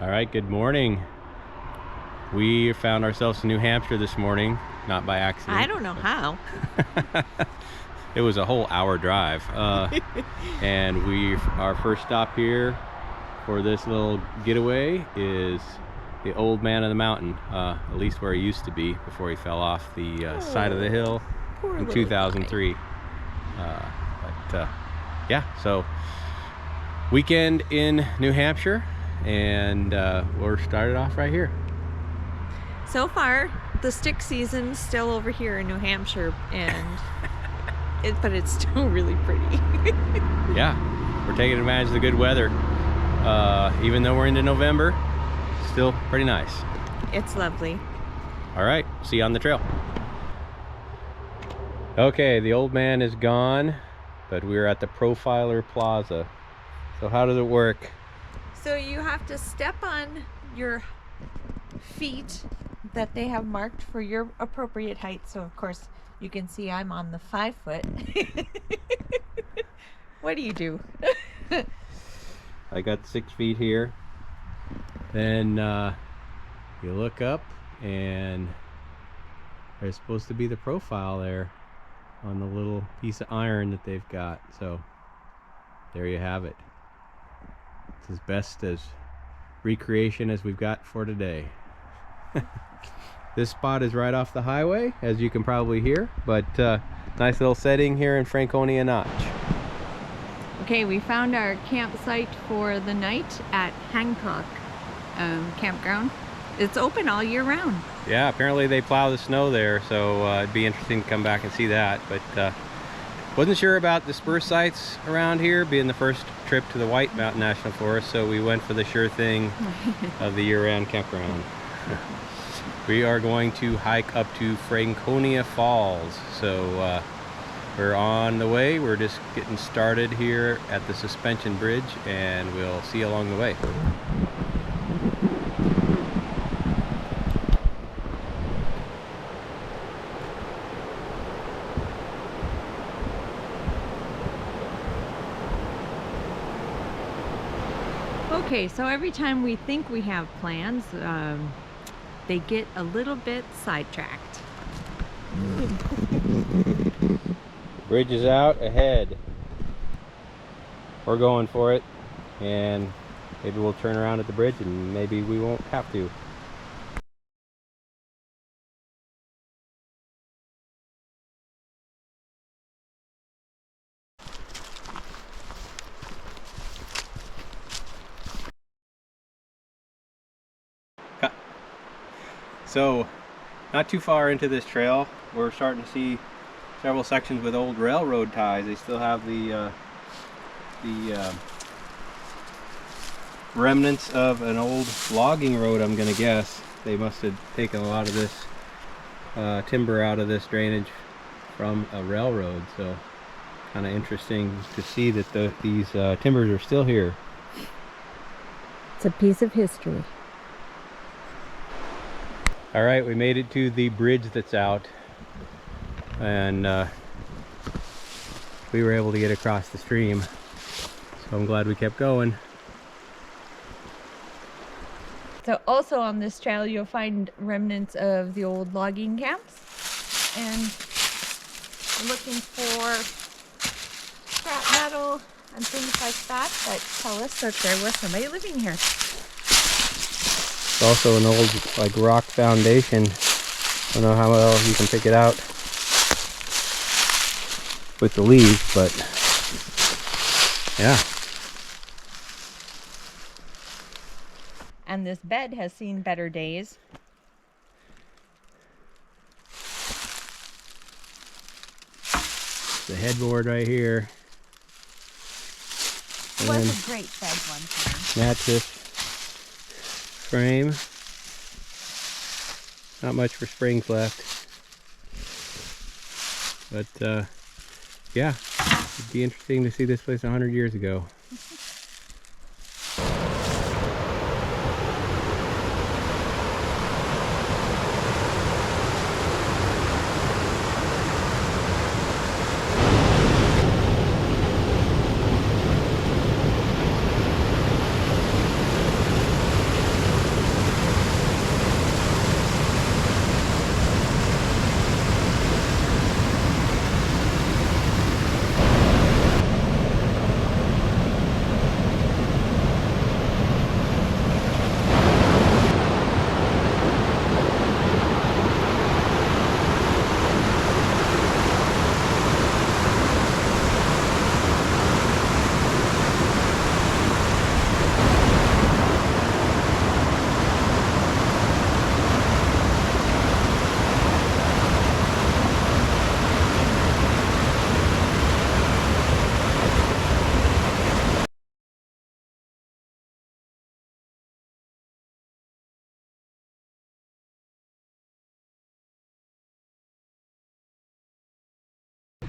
All right, good morning. We found ourselves in New Hampshire this morning, not by accident. I don't know how. It was a whole hour drive. And our first stop here for this little getaway is the old man of the mountain, at least where he used to be before he fell off the side of the hill in 2003. Yeah, so weekend in New Hampshire, and we're started off right here. So far, the stick season's still over here in New Hampshire, and but it's still really pretty. Yeah, we're taking advantage of the good weather. Even though we're into November, still pretty nice. It's lovely. All right, see you on the trail. Okay, the old man is gone, but we're at the Profiler Plaza. So how does it work? So you have to step on your feet that they have marked for your appropriate height. So of course you can see I'm on the 5 foot. What do you do? I got 6 feet here. Then you look up and there's supposed to be the profile there on the little piece of iron that they've got. So there you have it. It's as best as recreation as we've got for today. This spot is right off the highway, as you can probably hear, but nice little setting here in Franconia Notch. Okay, we found our campsite for the night at Hancock Campground. It's open all year round. Yeah, apparently they plow the snow there, so it'd be interesting to come back and see that. But wasn't sure about the spur sites around here, being the first trip to the White Mountain National Forest, so we went for the sure thing of the year-round campground. We are going to hike up to Franconia Falls, so we're on the way. We're just getting started here at the suspension bridge, and we'll see you along the way. Okay, so every time we think we have plans, they get a little bit sidetracked. Bridge is out ahead. We're going for it, and maybe we'll turn around at the bridge and maybe we won't have to. So, not too far into this trail, we're starting to see several sections with old railroad ties. They still have the remnants of an old logging road, I'm gonna guess. They must have taken a lot of this timber out of this drainage from a railroad, so kind of interesting to see that these timbers are still here. It's a piece of history. All right, we made it to the bridge that's out, and we were able to get across the stream, so I'm glad we kept going. So also on this trail you'll find remnants of the old logging camps, and we're looking for scrap metal and things like that tell us that there was somebody living here. It's also an old like rock foundation. I don't know how well you can pick it out with the leaves, but yeah. And this bed has seen better days. The headboard right here. It was a great bed one time. Mattress. Frame. Not much for springs left, but yeah, it'd be interesting to see this place 100 years ago.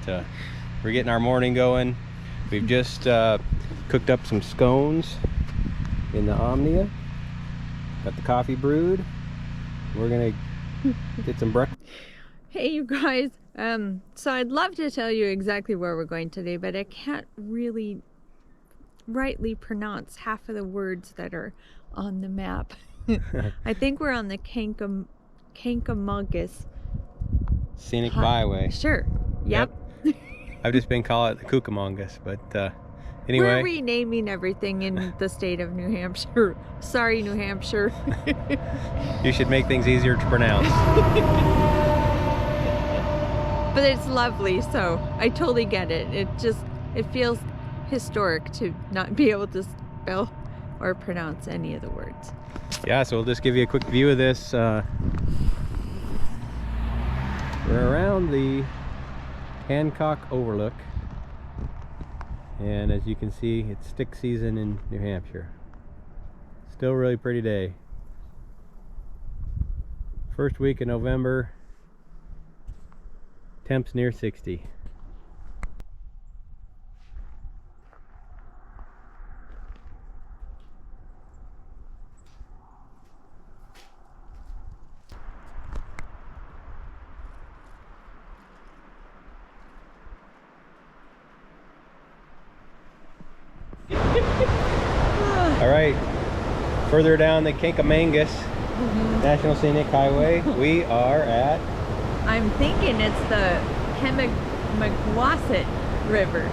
But we're getting our morning going. We've just cooked up some scones in the Omnia. Got the coffee brewed. We're gonna get some breakfast. Hey you guys, so I'd love to tell you exactly where we're going today, but I can't really rightly pronounce half of the words that are on the map. I think we're on the Kancamagus Scenic Byway. Sure. Yep. I've just been calling it the Kancamagus, but anyway. We're renaming everything in the state of New Hampshire. Sorry, New Hampshire. You should make things easier to pronounce. But it's lovely, so I totally get it. It feels historic to not be able to spell or pronounce any of the words. Yeah, so we'll just give you a quick view of this. We're around the Hancock Overlook, and as you can see, it's stick season in New Hampshire. Still really pretty day. First week of November, temps near 60. All right, further down the Kancamagus National Scenic Highway, we are at... I'm thinking it's the Kancamagus River.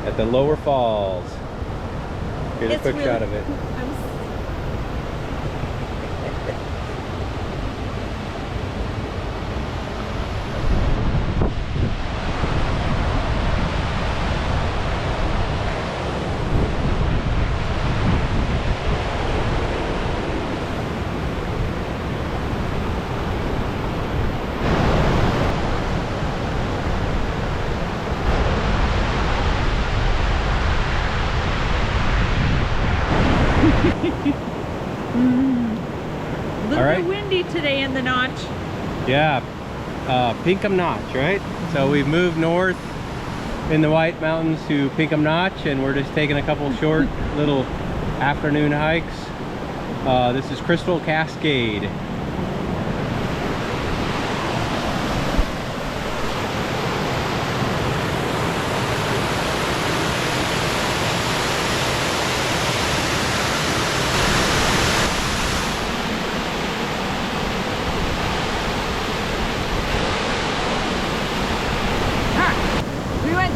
At the lower falls. Here's a quick shot of it. A little bit windy today in the notch. Yeah, Pinkham Notch, right? So we've moved north in the White Mountains to Pinkham Notch, and we're just taking a couple short little afternoon hikes. This is Crystal Cascade.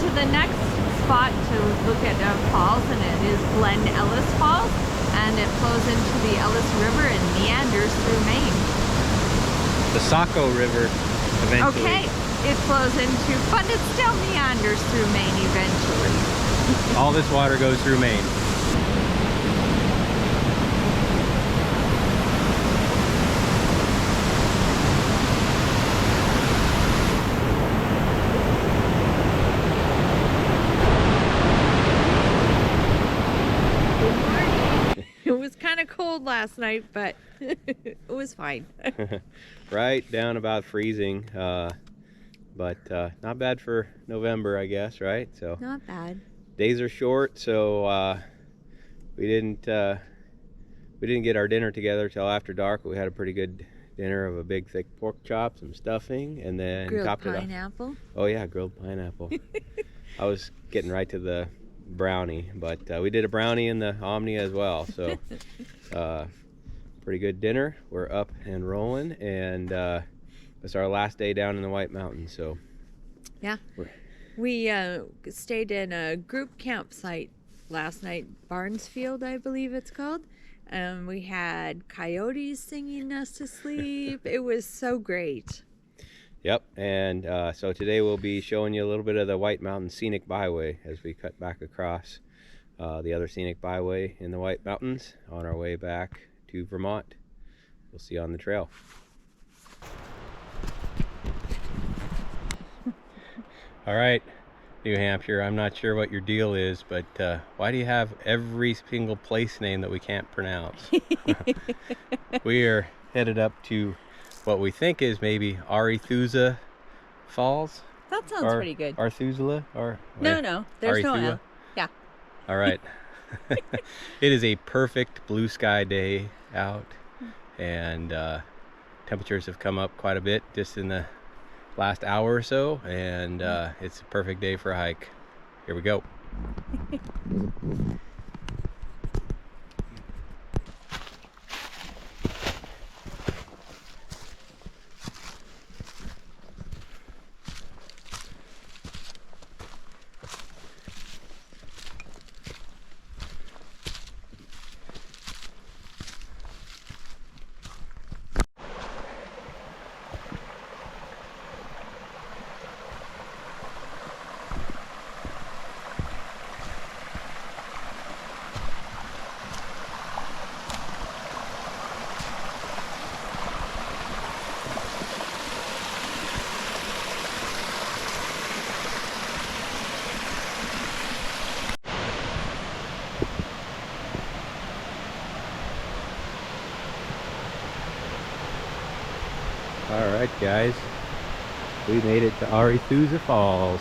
The next spot to look at falls, and it is Glen Ellis Falls, and it flows into the Ellis River and meanders through Maine. The Saco River, eventually. Okay, it flows into, but it still meanders through Maine eventually. All this water goes through Maine. It was kind of cold last night, but it was fine. Right down about freezing, but not bad for November, I guess, right? So not bad. Days are short, so we didn't get our dinner together till after dark. But we had a pretty good dinner of a big thick pork chop, some stuffing, and then grilled pineapple. Oh yeah, grilled pineapple. I was getting right to the brownie, but we did a brownie in the Omnia as well, so pretty good dinner. We're up and rolling, and it's our last day down in the White Mountains, so yeah, we stayed in a group campsite last night, Barnesfield I believe it's called. We had coyotes singing us to sleep. It was so great. Yep, and so today we'll be showing you a little bit of the White Mountain Scenic Byway as we cut back across the other scenic byway in the White Mountains on our way back to Vermont. We'll see you on the trail. All right, New Hampshire, I'm not sure what your deal is, but why do you have every single place name that we can't pronounce? We are headed up to what we think is maybe Arethusa Falls. That sounds pretty good. Arthuzula? Or No, there's no Arithua? L. Yeah. All right. It is a perfect blue sky day out, and temperatures have come up quite a bit just in the last hour or so, and it's a perfect day for a hike. Here we go. All right, guys, we made it to Arethusa Falls.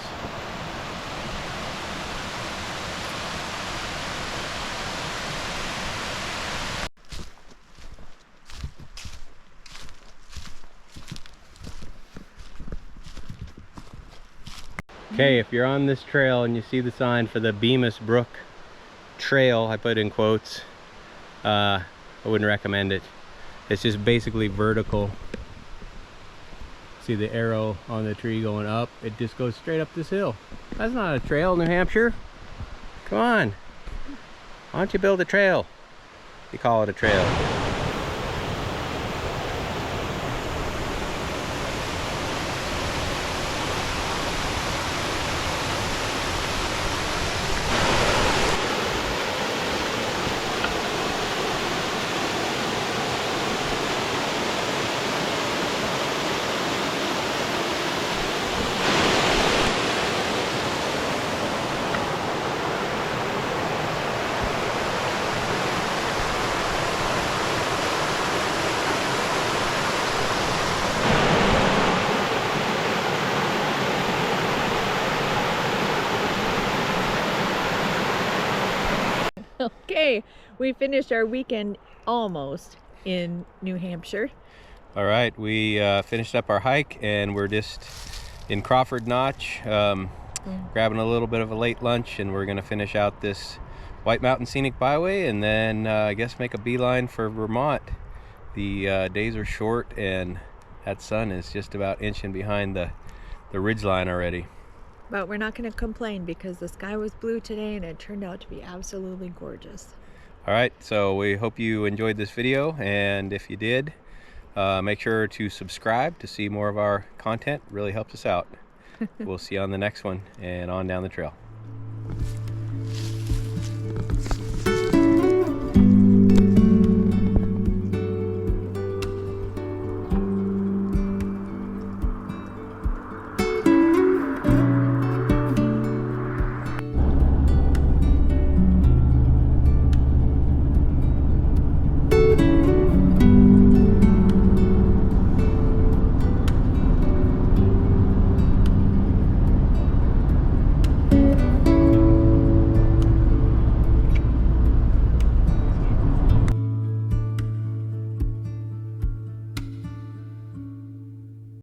Okay, if you're on this trail and you see the sign for the Bemis Brook Trail, I put in quotes, I wouldn't recommend it. It's just basically vertical. See the arrow on the tree going up? It just goes straight up this hill. That's not a trail, New Hampshire. Come on. Why don't you build a trail? You call it a trail. Okay, we finished our weekend almost in New Hampshire. All right, we finished up our hike and we're just in Crawford Notch, grabbing a little bit of a late lunch, and we're gonna finish out this White Mountain Scenic Byway and then I guess make a beeline for Vermont. The days are short and that sun is just about inching behind the ridge line already. But we're not going to complain because the sky was blue today and it turned out to be absolutely gorgeous. All right, so we hope you enjoyed this video, and if you did, make sure to subscribe to see more of our content. It really helps us out. We'll see you on the next one and on down the trail.